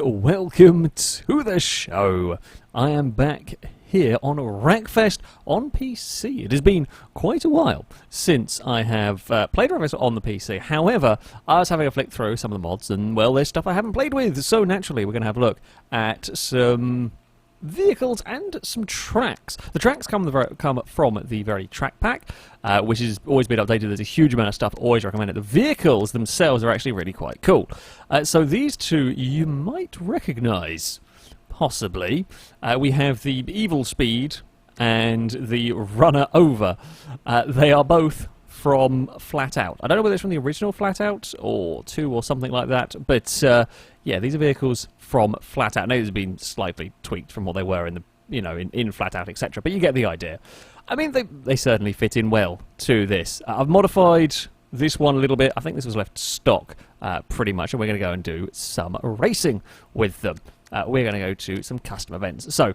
welcome to the show. I am back here on Wreckfest on PC. It has been quite a while since I have played Wreckfest on the PC. However, I was having a flick through some of the mods and, well, there's stuff I haven't played with. So naturally, we're going to have a look at some vehicles and some tracks. The tracks come from the very track pack, which has always been updated. There's a huge amount of stuff, always recommend it. The vehicles themselves are actually really quite cool. So these two you might recognise, possibly. We have the Evil Speed and the Runner Over. They are both from Flat Out. I don't know whether it's from the original Flat Out or 2 or something like that, but yeah, these are vehicles from Flat Out. Now, these have been slightly tweaked from what they were in the, in Flat Out, etc. But you get the idea. I mean, they certainly fit in well to this. I've modified this one a little bit. I think this was left stock pretty much, and we're going to go and do some racing with them. We're going to go to some custom events. So,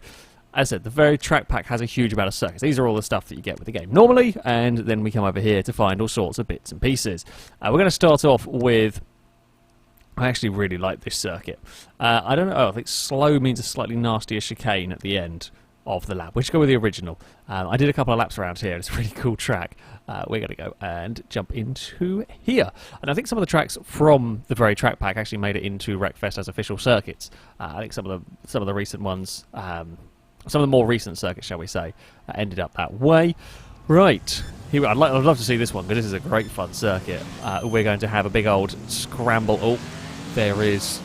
as I said, the very track pack has a huge amount of circuits. These are all the stuff that you get with the game normally, and then we come over here to find all sorts of bits and pieces. We're going to start off with... I actually really like this circuit. I don't know, I think slow means a slightly nastier chicane at the end of the lap. We should go with the original. I did a couple of laps around here. It's a really cool track. We're going to go and jump into here. And I think some of the tracks from the very track pack actually made it into Wreckfest as official circuits. I think some of the recent ones... some of the more recent circuits, shall we say, ended up that way. Right, here I'd love to see this one, because this is a great fun circuit. We're going to have a big old scramble. Oh, there is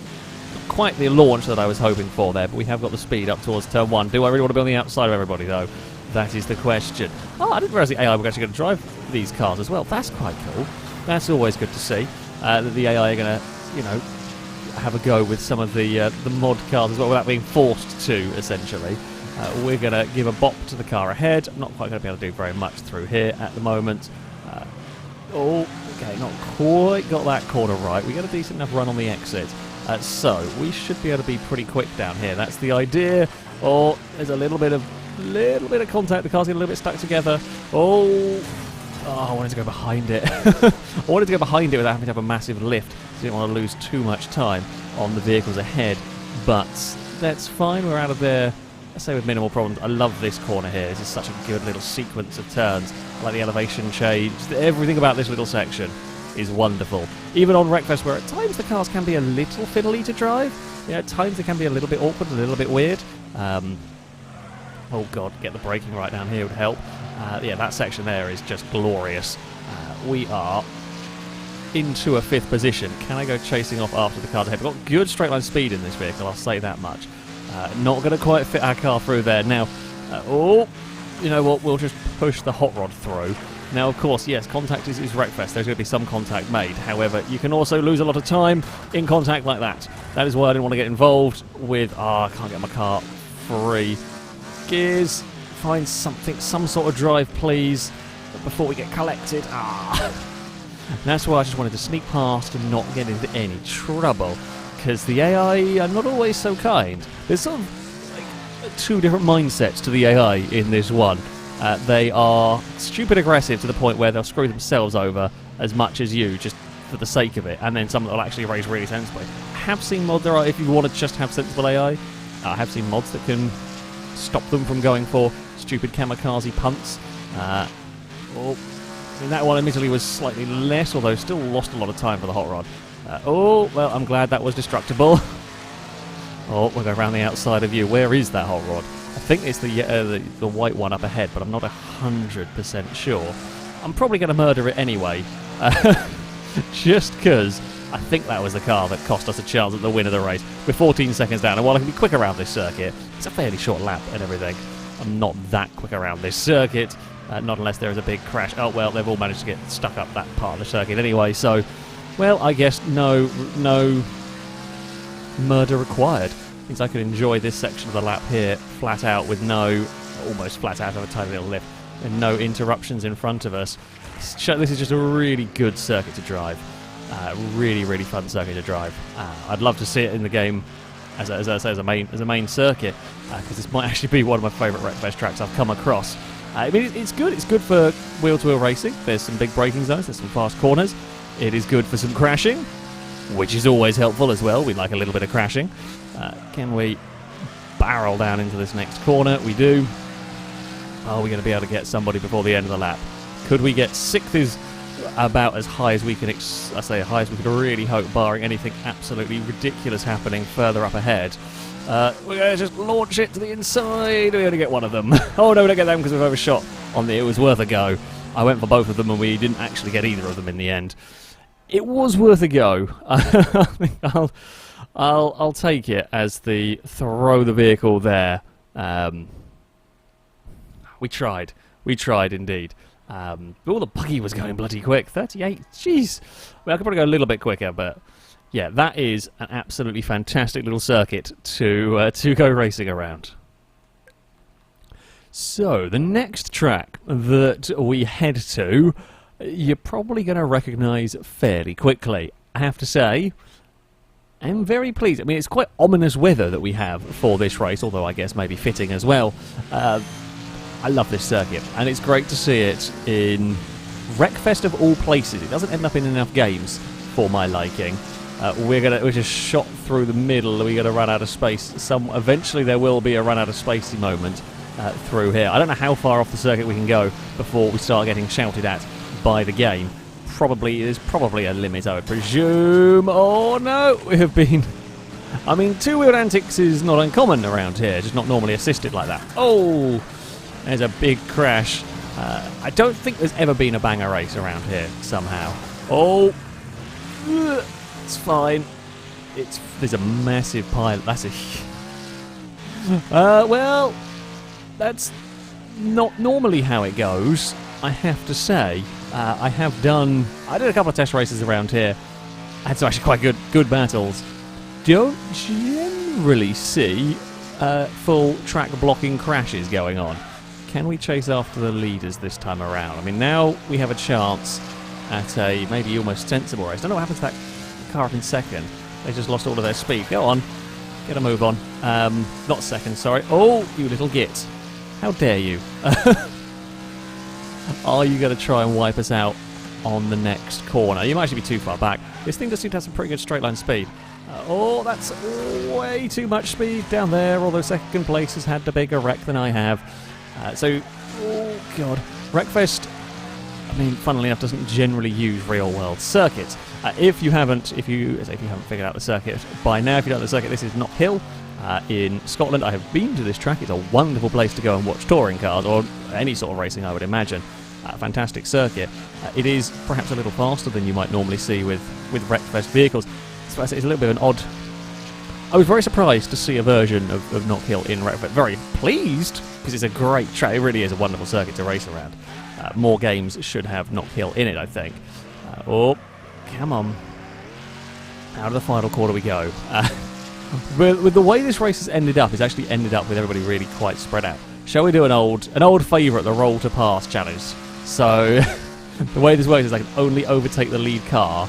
not quite the launch that I was hoping for there, but we have got the speed up towards turn 1. Do I really want to be on the outside of everybody, though? That is the question. Oh, I didn't realise the AI were actually going to drive these cars as well. That's quite cool. That's always good to see, that the AI are going to, have a go with some of the mod cars as well, without being forced to, essentially. We're going to give a bop to the car ahead. I'm not quite going to be able to do very much through here at the moment. Okay, not quite got that corner right. We got a decent enough run on the exit. So we should be able to be pretty quick down here. That's the idea. Oh, there's a little bit of contact. The cars get a little bit stuck together. Oh, I wanted to go behind it. I wanted to go behind it without having to have a massive lift. So I didn't want to lose too much time on the vehicles ahead. But that's fine. We're out of there. I say with minimal problems. I love this corner here. This is such a good little sequence of turns. I like the elevation change. Everything about this little section is wonderful. Even on Wreckfest, where at times the cars can be a little fiddly to drive. At times they can be a little bit awkward, a little bit weird. Oh god, get the braking right down here would help. Yeah, that section there is just glorious. We are into a 5th position. Can I go chasing off after the cars ahead? We've got good straight line speed in this vehicle, I'll say that much. Not going to quite fit our car through there. Now, you know what, we'll just push the hot rod through. Now, of course, yes, contact is Wreckfest. There's going to be some contact made. However, you can also lose a lot of time in contact like that. That is why I didn't want to get involved with... I can't get my car free. Gears, find something, some sort of drive, please, before we get collected. That's why I just wanted to sneak past and not get into any trouble. Because the AI are not always so kind. There's sort of like 2 different mindsets to the AI in this one. They are stupid aggressive to the point where they'll screw themselves over as much as you, just for the sake of it, and then some that will actually race really sensibly. I have seen mods there are, if you want to just have sensible AI, I have seen mods that can stop them from going for stupid kamikaze punts. I mean, that one admittedly was slightly less, although still lost a lot of time for the hot rod. Well, I'm glad that was destructible. We'll go around the outside of you. Where is that hot rod? I think it's the white one up ahead, but I'm not 100% sure. I'm probably going to murder it anyway, just because I think that was the car that cost us a chance at the win of the race. We're 14 seconds down, and while I can be quick around this circuit, it's a fairly short lap and everything. I'm not that quick around this circuit, not unless there is a big crash. Oh, well, they've all managed to get stuck up that part of the circuit anyway, so... Well, I guess no murder required. Means I can enjoy this section of the lap here flat out with almost flat out of a tiny little lift, and no interruptions in front of us. This is just a really good circuit to drive. Really, really fun circuit to drive. I'd love to see it in the game as a main circuit, because this might actually be one of my favourite Wreckfest tracks I've come across. I mean, it's good. It's good for wheel-to-wheel racing. There's some big braking zones. There's some fast corners. It is good for some crashing. which is always helpful as well. We like a little bit of crashing. Can we barrel down into this next corner? We do. Are we going to be able to get somebody before the end of the lap? Could we get sixth? Is about as high as we can, high as we could really hope, barring anything absolutely ridiculous happening further up ahead. We're going to just launch it to the inside. We only get one of them. Oh no, we don't get them because we've overshot on the. It was worth a go. I went for both of them and we didn't actually get either of them in the end. It was worth a go. I think I'll take it as the throw the vehicle there. We tried indeed. The buggy was going bloody quick. 38, jeez. Well, I could probably go a little bit quicker, but yeah, that is an absolutely fantastic little circuit to go racing around. So, the next track that we head to, you're probably going to recognise fairly quickly. I have to say, I'm very pleased. I mean, it's quite ominous weather that we have for this race, although I guess maybe fitting as well. I love this circuit, and it's great to see it in Wreckfest of all places. It doesn't end up in enough games for my liking. We're just shot through the middle. We're going to run out of space. Eventually there will be a run out of spacey moment through here. I don't know how far off the circuit we can go before we start getting shouted at by the game. There's probably a limit, I would presume. Oh no, we have been... I mean, two-wheeled antics is not uncommon around here, just not normally assisted like that. Oh! There's a big crash. I don't think there's ever been a banger race around here, somehow. Oh! It's fine. There's a massive pile. That's a... well, that's not normally how it goes, I have to say. I did a couple of test races around here. I had some actually quite good battles. Don't generally see full track blocking crashes going on. Can we chase after the leaders this time around? I mean, now we have a chance at a maybe almost sensible race. I don't know what happened to that car up in second. They just lost all of their speed. Go on. Get a move on. Not second, sorry. Oh, you little git. How dare you? Are you going to try and wipe us out on the next corner? You might actually be too far back. This thing does seem to have some pretty good straight line speed. Oh, that's way too much speed down there, although second place has had the bigger wreck than I have. Oh god, Wreckfest, I mean, funnily enough, doesn't generally use real-world circuits. If you haven't figured out the circuit by now, if you don't know the circuit, this is Knobhill in Scotland. I have been to this track. It's a wonderful place to go and watch touring cars, or any sort of racing, I would imagine. Fantastic circuit. It is perhaps a little faster than you might normally see with Wreckfest vehicles. So it's a little bit of an odd... I was very surprised to see a version of Knobhill in Wreckfest. Very pleased, because it's a great track. It really is a wonderful circuit to race around. More games should have Knobhill in it, I think. Oh, come on. Out of the final quarter we go. With the way this race has ended up, it's actually ended up with everybody really quite spread out. Shall we do an old favourite, the roll to pass challenge? So, the way this works is I can only overtake the lead car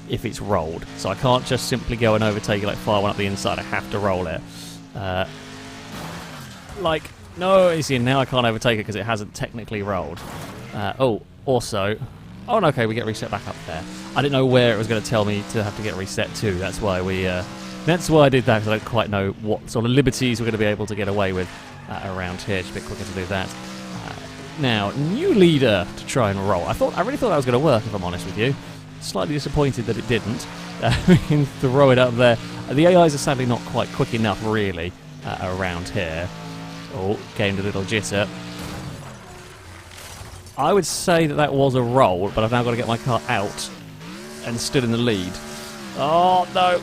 if it's rolled. So I can't just simply go and overtake it, like fire one up the inside. I have to roll it. No, you see, now I can't overtake it because it hasn't technically rolled. Also... Oh, no, okay, we get reset back up there. I didn't know where it was going to tell me to have to get reset to. That's why that's why I did that, because I don't quite know what sort of liberties we're going to be able to get away with around here. It's a bit quicker to do that. Now, new leader to try and roll. I really thought that was going to work, if I'm honest with you. Slightly disappointed that it didn't. We can throw it up there. The AIs are sadly not quite quick enough, really, around here. Oh, gained a little jitter. I would say that was a roll, but I've now got to get my car out and stood in the lead. Oh, no.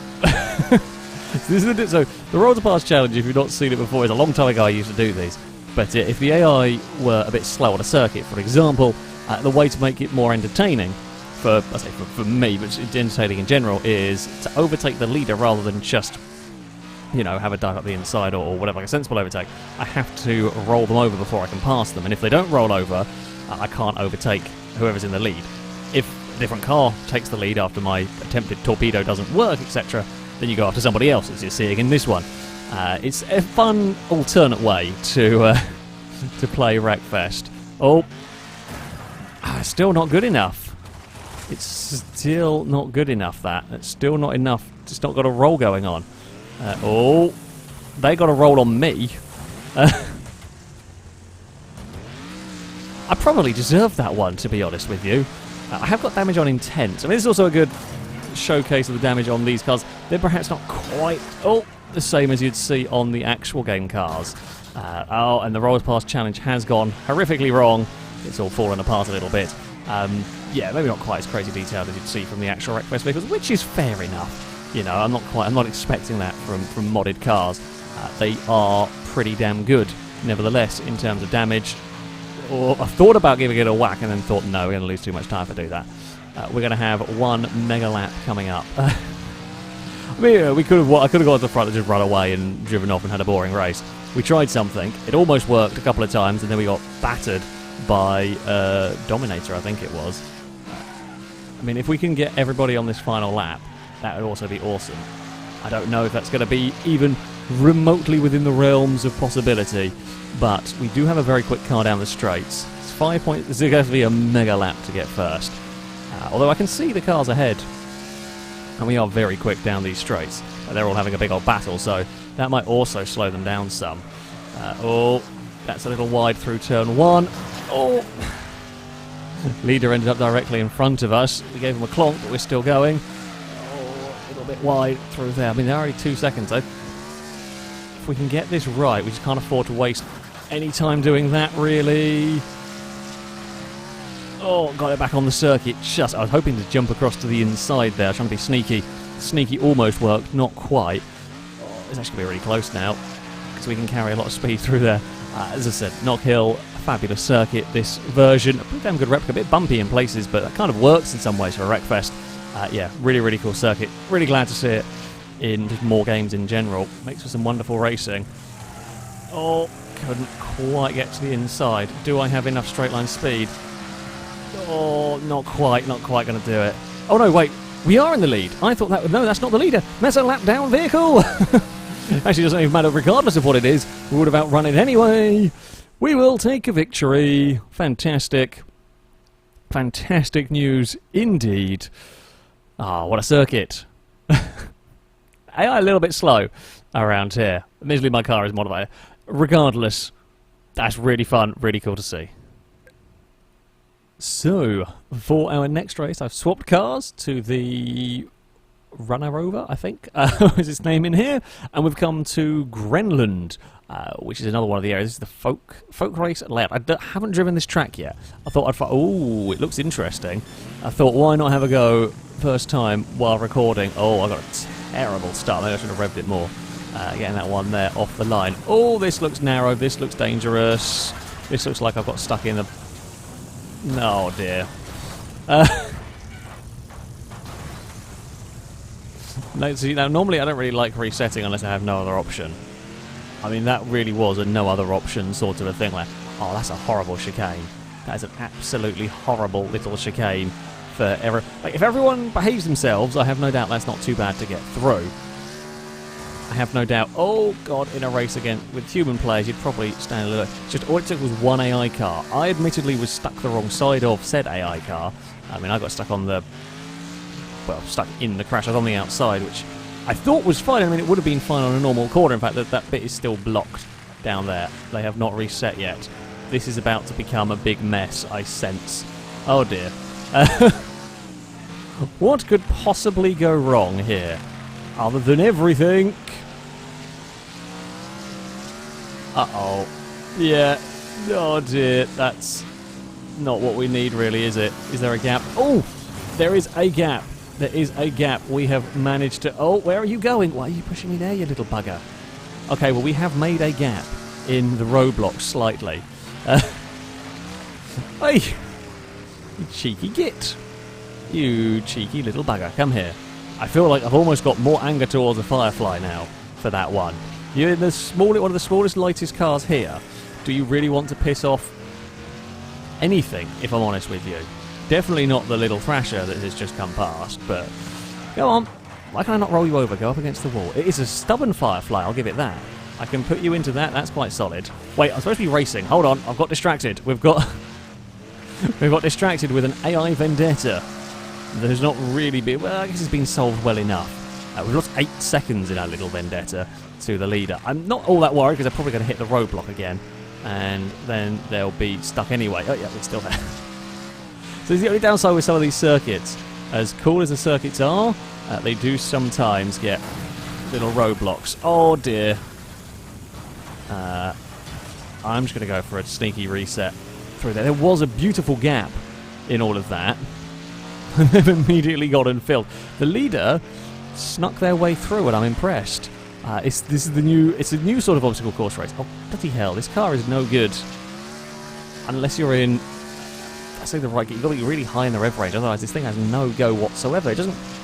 So, the roll to pass challenge, if you've not seen it before, is a long time ago I used to do these. But if the AI were a bit slow on a circuit, for example, the way to make it more entertaining, for me, but entertaining in general, is to overtake the leader rather than just, have a dive up the inside or whatever, like a sensible overtake. I have to roll them over before I can pass them, and if they don't roll over, I can't overtake whoever's in the lead. If a different car takes the lead after my attempted torpedo doesn't work, etc., then you go after somebody else, as you're seeing in this one. It's a fun alternate way to play Wreckfest. Oh, still not good enough. It's still not good enough, that. It's still not enough. It's not got a roll going on. Oh, they got a roll on me. I probably deserved that one, to be honest with you. I have got damage on Intense. I mean, this is also a good showcase of the damage on these cars. They're perhaps not quite the same as you'd see on the actual game cars. And the Rollers Pass challenge has gone horrifically wrong. It's all fallen apart a little bit. Yeah, maybe not quite as crazy detailed as you'd see from the actual Wreckfest vehicles, which is fair enough. You know, I'm not expecting that from modded cars. They are pretty damn good, nevertheless, in terms of damage. Or I thought about giving it a whack and then thought, no, we're going to lose too much time to do that. We're going to have one mega lap coming up. I mean, I could have gone to the front and just run away and driven off and had a boring race. We tried something. It almost worked a couple of times, and then we got battered by Dominator, I think it was. I mean, if we can get everybody on this final lap, that would also be awesome. I don't know if that's going to be even remotely within the realms of possibility, but we do have a very quick car down the straights. It's 5 points. This is going to be a mega lap to get first. Although I can see the cars ahead, and we are very quick down these straights. They're all having a big old battle, so that might also slow them down some. Oh, that's a little wide through turn one. Oh, leader ended up directly in front of us. We gave him a clonk, but we're still going. Oh, a little bit wide through there. I mean, they're only 2 seconds, though. If we can get this right, we just can't afford to waste any time doing that, really. Oh, got it back on the circuit. Just, I was hoping to jump across to the inside there, trying to be sneaky. Sneaky almost worked, not quite. Oh, it's actually really close now, because we can carry a lot of speed through there. As I said, Knobhill, a fabulous circuit, this version. A pretty damn good replica, a bit bumpy in places, but that kind of works in some ways for a Wreckfest. Yeah, really, really cool circuit. Really glad to see it in just more games in general. Makes for some wonderful racing. Oh, couldn't quite get to the inside. Do I have enough straight line speed? Oh, not quite going to do it. Oh no, wait, we are in the lead. I thought that, no, that's not the leader. That's a lap down vehicle. Actually, doesn't even matter regardless of what it is. We would have outrun it anyway. We will take a victory. Fantastic. Fantastic news indeed. Ah, what a circuit. AI a little bit slow around here. Admittedly, my car is modified. Regardless, that's really fun, really cool to see. So, for our next race, I've swapped cars to the Runner Rover, I think, is its name in here, and we've come to Grenland, which is another one of the areas. This is the folk race layout. I haven't driven this track yet. I thought I'd oh, it looks interesting. I thought, why not have a go first time while recording? Oh, I got a terrible start. Maybe I should have revved it more. Getting that one there off the line. Oh, this looks narrow. This looks dangerous. This looks like I've got stuck in the... Oh, dear. No, see, now, normally I don't really like resetting unless I have no other option. I mean, that really was a no other option sort of a thing. Like, oh, that's a horrible chicane. That is an absolutely horrible little chicane for error. Like, if everyone behaves themselves, I have no doubt that's not too bad to get through. I have no doubt. Oh, God, in a race again with human players, you'd probably stand a little... Just all it took was one AI car. I admittedly was stuck the wrong side of said AI car. I mean, I got stuck on the... Well, stuck in the crash. I was on the outside, which I thought was fine. I mean, it would have been fine on a normal corner. In fact, that bit is still blocked down there. They have not reset yet. This is about to become a big mess, I sense. Oh, dear. What could possibly go wrong here? Other than everything... Uh-oh. Yeah. Oh, dear. That's not what we need, really, is it? Is there a gap? Oh! There is a gap. There is a gap. We have managed to... Oh, where are you going? Why are you pushing me there, you little bugger? Okay, well, we have made a gap in the roadblock slightly. Hey! You cheeky git. You cheeky little bugger. Come here. I feel like I've almost got more anger towards the Firefly now for that one. You're in the one of the smallest, lightest cars here. Do you really want to piss off anything, if I'm honest with you? Definitely not the little Thrasher that has just come past, but... Go on. Why can I not roll you over? Go up against the wall. It is a stubborn Firefly, I'll give it that. I can put you into that, that's quite solid. Wait, I'm supposed to be racing. Hold on, I've got distracted. We've got... We've got distracted with an AI Vendetta. there's not really been... Well, I guess it's been solved well enough. We've lost 8 seconds in our little vendetta to the leader. I'm not all that worried because they're probably going to hit the roadblock again. And then they'll be stuck anyway. Oh, yeah, it's still there. So the only downside with some of these circuits, as cool as the circuits are, they do sometimes get little roadblocks. Oh, dear. I'm just going to go for a sneaky reset through there. There was a beautiful gap in all of that. And they've immediately gotten filled. The leader snuck their way through, and I'm impressed. It's a new sort of obstacle course race. Oh, bloody hell, this car is no good unless you're in, I say the right gear. You've got to be really high in the rev range, otherwise this thing has no go whatsoever. It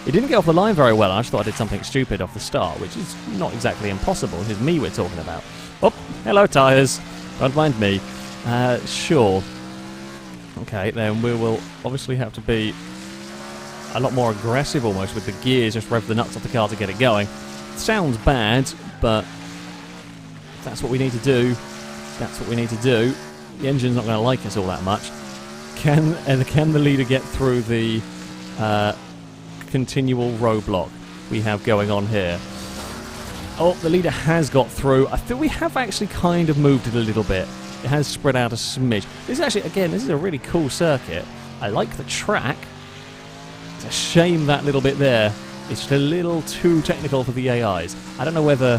didn't get off the line very well. I just thought I did something stupid off the start, which is not exactly impossible. It's me we're talking about. Oh, hello tyres. Don't mind me. Sure. Okay, then we will obviously have to be a lot more aggressive almost with the gears, just rev the nuts off the car to get it going. Sounds bad, but that's what we need to do. That's what we need to do. The engine's not going to like us all that much. Can the leader get through the continual roadblock we have going on here? Oh, the leader has got through. I think we have actually kind of moved it a little bit. It has spread out a smidge. This is actually, again, this is a really cool circuit. I like the track. It's a shame that little bit there. It's just a little too technical for the AIs. I don't know whether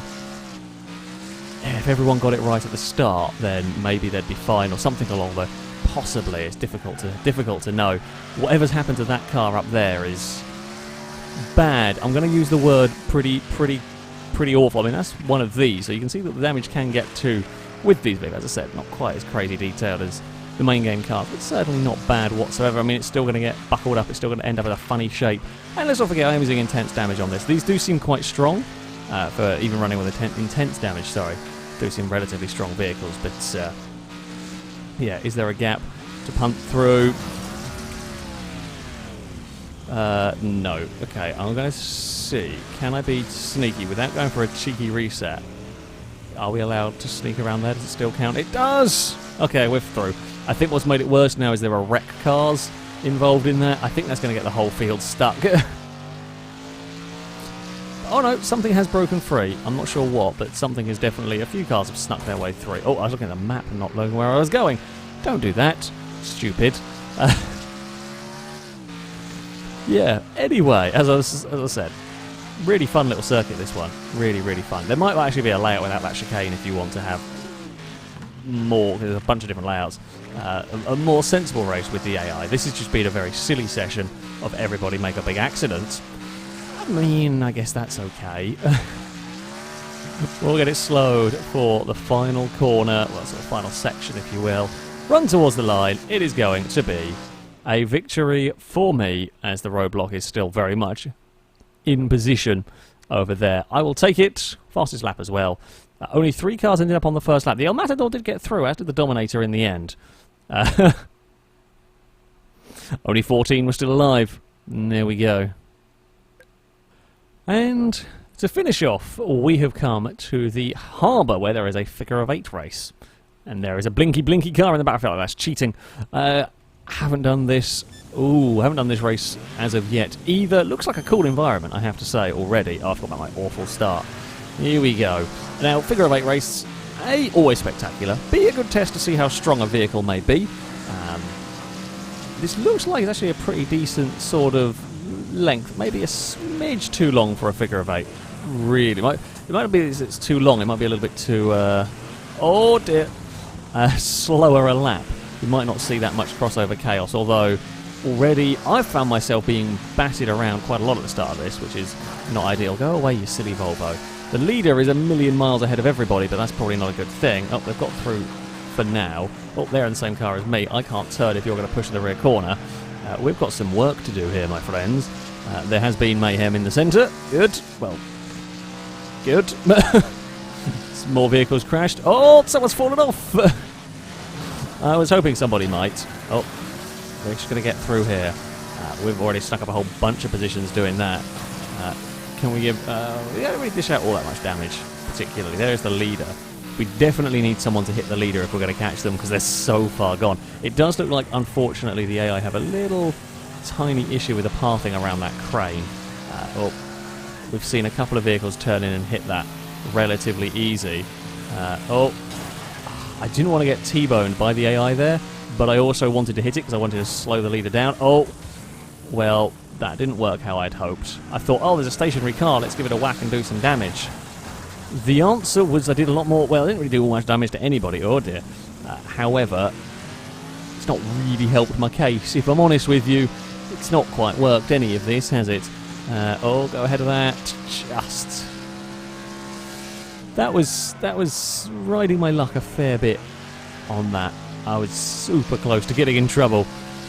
if everyone got it right at the start, then maybe they'd be fine or something along the... Possibly. It's difficult to know. Whatever's happened to that car up there is bad. I'm going to use the word pretty awful. I mean, that's one of these, so you can see that the damage can get to with these vehicles. As I said, not quite as crazy detailed as the main game cars, but certainly not bad whatsoever. I mean, it's still going to get buckled up. It's still going to end up in a funny shape. And let's not forget, I'm using intense damage on this. These do seem quite strong for even running with intense damage. Sorry, do seem relatively strong vehicles, but yeah, is there a gap to punt through? No. Okay, I'm going to see. Can I be sneaky without going for a cheeky reset? Are we allowed to sneak around there? Does it still count? It does! Okay, we're through. I think what's made it worse now is there are wreck cars involved in that. I think that's going to get the whole field stuck. Oh no, something has broken free. I'm not sure what, but something is definitely... A few cars have snuck their way through. Oh, I was looking at the map and not knowing where I was going. Don't do that. Stupid. Yeah, anyway, as I said, really fun little circuit, this one. Really, really fun. There might actually be a layout without that chicane if you want to have more. There's a bunch of different layouts. A more sensible race with the AI. This has just been a very silly session of everybody make a big accident. I mean, I guess that's okay. We'll get it slowed for the final corner, well, sort of final section, if you will. Run towards the line. It is going to be a victory for me, as the roadblock is still very much in position over there. I will take it. Fastest lap as well. Only 3 cars ended up on the first lap. The El Matador did get through, as did the Dominator in the end. Only 14 were still alive. And there we go. And to finish off, we have come to the harbour where there is a figure of 8 race. And there is a blinky car in the backfield. That's cheating. Haven't done this. Ooh, haven't done this race as of yet either. Looks like a cool environment, I have to say, already. Oh, I forgot about my awful start. Here we go. Now, figure of 8 race, A, always spectacular. B, a good test to see how strong a vehicle may be. This looks like it's actually a pretty decent sort of length. Maybe a smidge too long for a figure of 8. Really. It might be it's too long. It might be a little bit too... oh, dear. Slower a lap. You might not see that much crossover chaos, although already I've found myself being batted around quite a lot at the start of this, which is not ideal. Go away, you silly Volvo. The leader is a million miles ahead of everybody, but that's probably not a good thing. Oh, they've got through for now. Oh, they're in the same car as me. I can't turn if you're going to push the rear corner. We've got some work to do here, my friends. There has been mayhem in the centre. Good. Well, good. Some more vehicles crashed. Oh, someone's fallen off. I was hoping somebody might. Oh, they're just going to get through here. We've already stuck up a whole bunch of positions doing that. Can we give... we don't really dish out all that much damage, particularly. There's the leader. We definitely need someone to hit the leader if we're going to catch them, because they're so far gone. It does look like, unfortunately, the AI have a little tiny issue with the pathing around that crane. Oh, we've seen a couple of vehicles turn in and hit that relatively easy. Oh, I didn't want to get T-boned by the AI there, but I also wanted to hit it because I wanted to slow the leader down. Oh, well, that didn't work how I'd hoped. I thought, oh, there's a stationary car, let's give it a whack and do some damage. The answer was I did a lot more. Well, I didn't really do all much damage to anybody, oh dear. However, it's not really helped my case. If I'm honest with you, it's not quite worked any of this, has it? Oh, go ahead of that. Just... That was riding my luck a fair bit on that. I was super close to getting in trouble.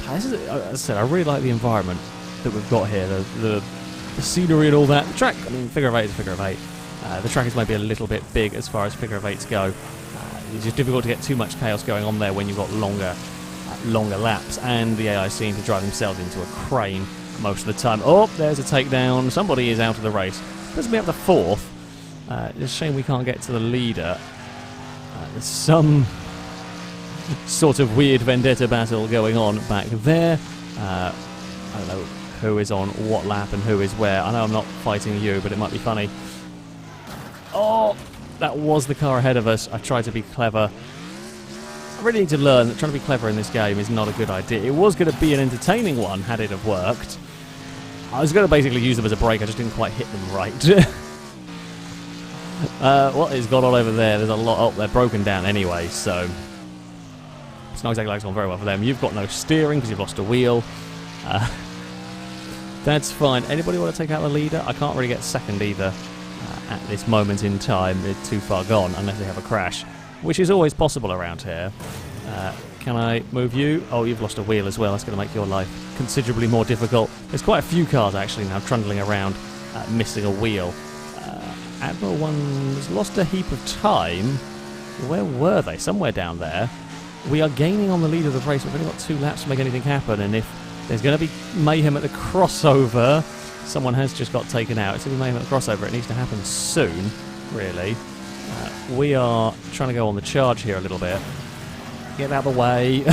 This is, as I said, I really like the environment that we've got here. The scenery and all that. The track, I mean, figure of eight is a figure of eight. The track is maybe a little bit big as far as figure of eights go. It's just difficult to get too much chaos going on there when you've got longer laps, and the AI seem to drive themselves into a crane most of the time. Oh, there's a takedown. Somebody is out of the race. Puts me up to fourth. It's a shame we can't get to the leader. There's some sort of weird vendetta battle going on back there. I don't know who is on what lap and who is where. I know I'm not fighting you, but it might be funny. Oh, that was the car ahead of us. I tried to be clever. I really need to learn that trying to be clever in this game is not a good idea. It was going to be an entertaining one had it have worked. I was going to basically use them as a break, I just didn't quite hit them right. What is going on over there? There's a lot. Oh, they're broken down anyway, so it's not exactly like it's gone very well for them. You've got no steering because you've lost a wheel. That's fine. Anybody want to take out the leader? I can't really get second either at this moment in time. It's too far gone unless they have a crash, which is always possible around here. Can I move you? Oh, you've lost a wheel as well. That's going to make your life considerably more difficult. There's quite a few cars actually now trundling around missing a wheel. Admiral One's lost a heap of time. Where were they? Somewhere down there. We are gaining on the lead of the race. We've only got 2 laps to make anything happen, and if there's going to be mayhem at the crossover, someone has just got taken out. It's going to be mayhem at the crossover. It needs to happen soon, really. We are trying to go on the charge here a little bit. Get out of the way.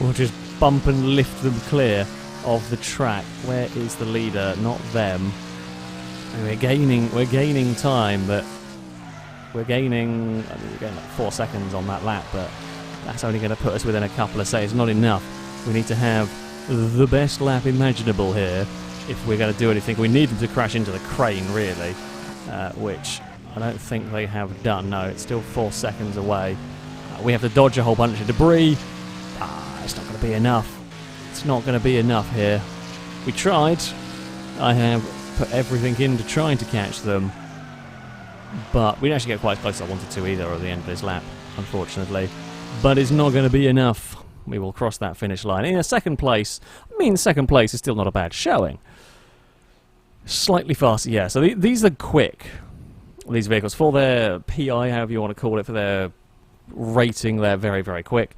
We'll just bump and lift them clear of the track. Where is the leader? Not them. We're gaining time, but we're gaining like 4 seconds on that lap, but that's only going to put us within a couple of seconds. Not enough. We need to have the best lap imaginable here if we're going to do anything. We need them to crash into the crane, really, which I don't think they have done. No, it's still 4 seconds away. We have to dodge a whole bunch of debris. It's not going to be enough. It's not going to be enough here. We tried. I have put everything into trying to catch them, but we didn't actually get quite as close as I wanted to either at the end of this lap, unfortunately. But it's not going to be enough. We will cross that finish line in a second place. I mean, second place is still not a bad showing. Slightly faster, yeah. So these are quick, these vehicles. For their PI, however you want to call it, for their rating, they're very, very quick.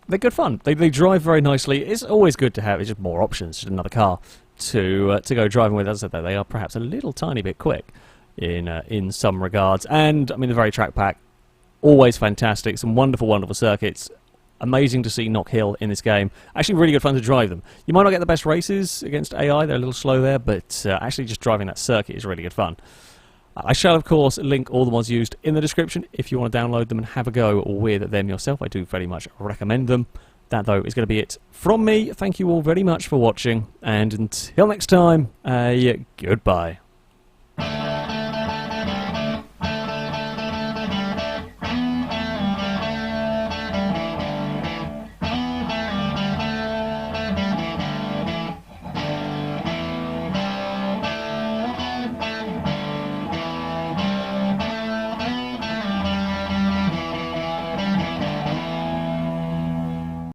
They're good fun. They drive very nicely. It's always good to have. It's just more options, just another car to go driving with. As I said, they are perhaps a little tiny bit quick in some regards. And I mean, the very track pack, always fantastic. Some wonderful, wonderful circuits. Amazing to see Knobhill in this game. Actually, really good fun to drive them. You might not get the best races against AI. They're a little slow there, but actually, just driving that circuit is really good fun. I shall, of course, link all the mods used in the description if you want to download them and have a go with them yourself. I do very much recommend them. That, though, is going to be it from me. Thank you all very much for watching, and until next time, goodbye.